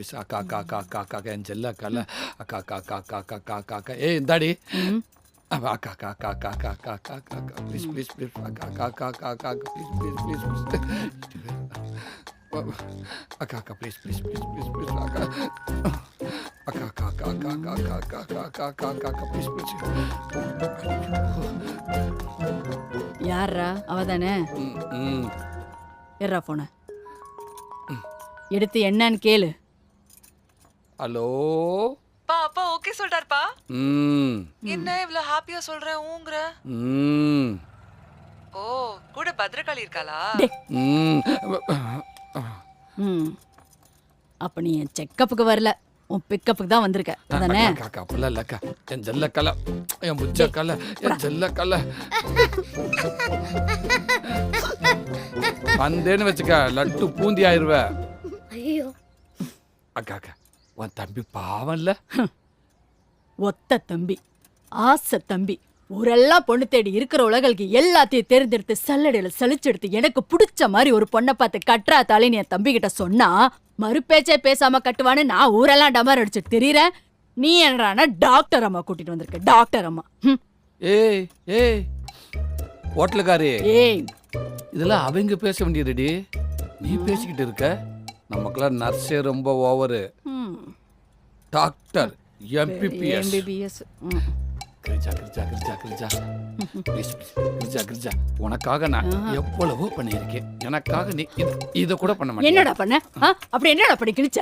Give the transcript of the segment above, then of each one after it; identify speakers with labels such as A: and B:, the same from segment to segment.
A: Please அக்கா அக்கா அக்கா அக்கா அக்கா அக்கா என் செல்ல அக்கால அக்கா அக்கா அக்கா அக்கா அக்கா அக்கா அக்கா அக்கா ஏய் இந்தாடி அக்கா அக்கா அக்கா அக்கா அக்கா அக்கா அக்கா அக்கா அக்கா அக்கா ப்ளீஸ் ப்ளீஸ் ப்ளீஸ் அக்கா அக்கா அக்கா அக்கா அக்கா அக்கா ப்ளீஸ் ப்ளீஸ் ப்ளீஸ் அக்கா அக்கா please please please please please அக்கா அக்கா அக்கா அக்கா அக்கா அக்கா அக்கா அக்கா அக்கா அக்கா அக்கா அக்கா ப்ளீஸ் ப்ளீஸ்
B: யாரா அவதானே? ஏறா போன எடுத்து என்னன்னு கேளு.
A: ஹலோ
C: அப்பா ஓகே சொல்லிட்டாருப்பா. என்ன இவ்வளவு ஹாப்பியா சொல்றேன் ஊங்குற? ஓ கூட பத்ரகாளி இருக்காளா?
B: அப்ப நீ என் செக்கப்புக்கு வரல, உன் பிக்கப்புக்கு தான் வந்திருக்க அதானே?
A: அக்கா அப்படிலாம் இல்லக்கா, என் ஜெல்லக்கல என் புஜ்ஜக்கல என் ஜெல்லக்கல வந்தேன்னு வச்சுக்க லட்டு பூந்தி ஆயிருவ.
D: ஐயோ
A: அக்கா அக்கா உன் தம்பி பாவம் இல்ல?
B: ஒத்த தம்பி, ஆசை தம்பி, ஊரெல்லாம் பொண்ணு தேடி இருக்கிற உலகளுக்கு எல்லாத்தையும் தேர்ந்தெடுத்து சல்லடையில சலிச்செடுத்து எனக்கு பிடிச்ச மாதிரி ஒரு பொண்ணை பார்த்து கட்டுறா தாலின்னு என் தம்பி கிட்ட சொன்னா மறுபேச்சே பேசாம கட்டுவான்னு நான் ஊரெல்லாம் டமார் அடிச்சு தெரியுறேன். நீ என்னடானா டாக்டர் அம்மா கூட்டிட்டு வந்திருக்க, டாக்டர் அம்மா.
A: ஏய் ஏய் ஹோட்டலுக்காரி,
B: ஏய்
A: இதெல்லாம் அவங்க பேச வேண்டியதுடி, நீ பேசிக்கிட்டு இருக்க. நமக்கெல்லாம் நர்ஸே ரொம்ப over. Doctor MBBS
B: MBBS.
A: Girija Girija Girija Girija please please Girija Girija உனக்காக நான் எவ்வளவோ பண்ணியிருக்கேன். எனக்காக நீ இதை கூட பண்ண மாட்டேன்.
B: என்னடா பண்ண? அப்படி என்னடா பண்ணி கிழிச்ச?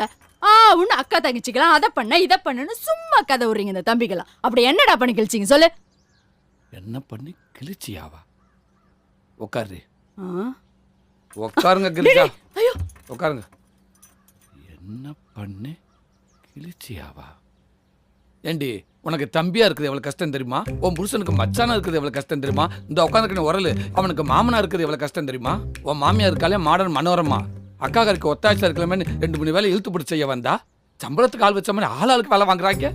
B: ஒண்ணு அக்கா தங்கச்சிக்கலாம் அதை பண்ண இதை பண்ணுன்னு சும்மா கதை விடுறீங்க இந்த தம்பிக்கலாம். அப்படி என்னடா பண்ணி கிழிச்சிங்க சொல்லு.
A: என்ன பண்ணி கிழிச்சியாவா? உட்காரு உட்காருங்க கிரிஜா, உட்காருங்க. என்ன பண்ணி கிழிச்சியாவா? ஏண்டி உனக்கு தம்பியா இருக்குது எவ்வளவு கஷ்டம் தெரியுமா? உன் புருஷனுக்கு மச்சானா இருக்குது எவ்வளவு கஷ்டம் தெரியுமா? இந்த உட்காந்துக்கின உரலு அவனுக்கு மாமனா இருக்குது எவ்வளவு கஷ்டம் தெரியுமா? உன் மாமியா இருக்காலே மாடர்ன் மனோரமா, அக்காக்காருக்கு ஒத்தாய்ச்சா இருக்கலாமே 2-3 வேலை இழுத்து பிடிச்சி செய்ய வந்தா சம்பளத்துக்கு ஆள் வச்ச மாதிரி ஆளுக்கு வேலை வாங்குறாங்க.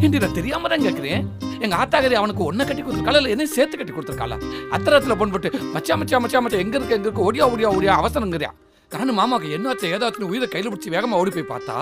A: ஏண்டி நான் தெரியாம தான் கேட்கிறேன். எங்க ஆத்தாக்காரி அவனுக்கு ஒன்ன கட்டி கொடுத்துருக்காளா இல்லை என்ன சேர்த்து கட்டி கொடுத்துருக்காளா? அத்தரத்துல பொண்ணு போட்டு மச்சா மச்சா மச்சா மச்சா எங்க இருக்கு ஓடியா ஓடியா ஓடியா அவசரங்கிறியா? நானும் மாமாவுக்கு என்னாச்சு ஏதாச்சும் உயிரை கையில பிடிச்சி வேகமா ஓடி போய் பார்த்தா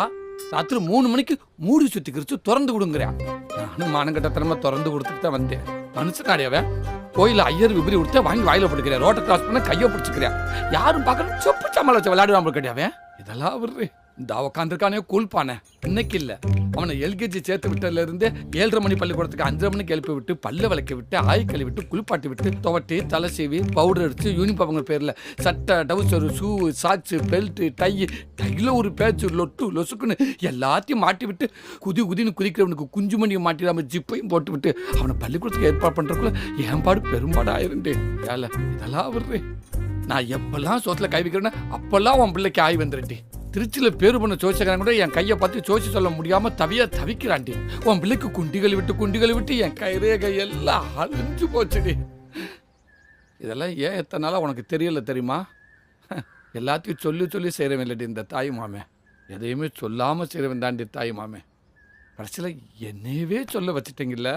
A: ராத்திரி 3 மணிக்கு மூடி சுத்தி கிரிச்சு திறந்து கொடுங்குறேன். நானும் மானங்கட்டத்தனமா திறந்து கொடுத்துட்டு தான் வந்தேன். மனுஷனாடியாவன் கோயில ஐயர் விபரி கொடுத்த வாங்கி வாயில போட்டுக்கிறேன். ரோட்டை கிராஸ் பண்ண கையை பிடிச்சிக்கிறேன். யாரும் பார்க்கணும் சொப்பு சமாள வச்சு விளையாடுவாங்க கிடையாவன். இதெல்லாம் விடுறேன். இந்த உட்காந்துருக்கானே கூழ்பானே இன்னைக்கு இல்ல, அவனை எல்கேஜி சேர்த்து விட்டதுல இருந்து 7:30 மணி பள்ளிக்கூடத்துக்கு 5:30 மணிக்கு எழுப்பி விட்டு பல்ல விளக்கி விட்டு ஆய் கழுவி விட்டு குளிப்பாட்டி விட்டு துவட்டி தலை சீவி பவுடர் அடிச்சு யூனிஃபார்ம் பேர்ல சட்டை டவுசர் ஷூ சாக்ஸ் பெல்ட் டைல ஒரு பேச்சு லொட்டு லொசுக்குன்னு எல்லாத்தையும் மாட்டி விட்டு குதின்னு குதிக்கிறவனுக்கு குஞ்சு மணியை மாட்டிடாம ஜிப்பையும் போட்டு விட்டு அவனை பள்ளிக்கூடத்துக்கு ஏற்பாடு பண்றதுக்குள்ள ஏன்பாடு பெரும்பாடு ஆயிருந்தேன். ஏல இதெல்லாம் விடுறேன். நான் எப்பெல்லாம் சோத்துல கை வைக்கிறேன்னா அப்பெல்லாம் உன் பிள்ளைக்கு ஆய் வந்துருண்டி. திருச்சியில பேரு பண்ண சோசிக்கிறாங்க கூட என் கையை பார்த்து சோசி சொல்ல முடியாம தவிக்கிறாண்டி. உன் பிள்ளைக்கு குண்டிகளை விட்டு என் கைரேகை எல்லாம் அழிஞ்சு போச்சுடி. இதெல்லாம் ஏன் எத்தனை நாளா உனக்கு தெரியல தெரியுமா? எல்லாத்தையும் சொல்லி செய்யறவன் இல்லடி இந்த தாய் மாமே. எதையுமே சொல்லாம செய்யறவன் தாண்டி தாய் மாமே. கடைசியில என்னையவே சொல்ல வச்சுட்டீங்கல்ல.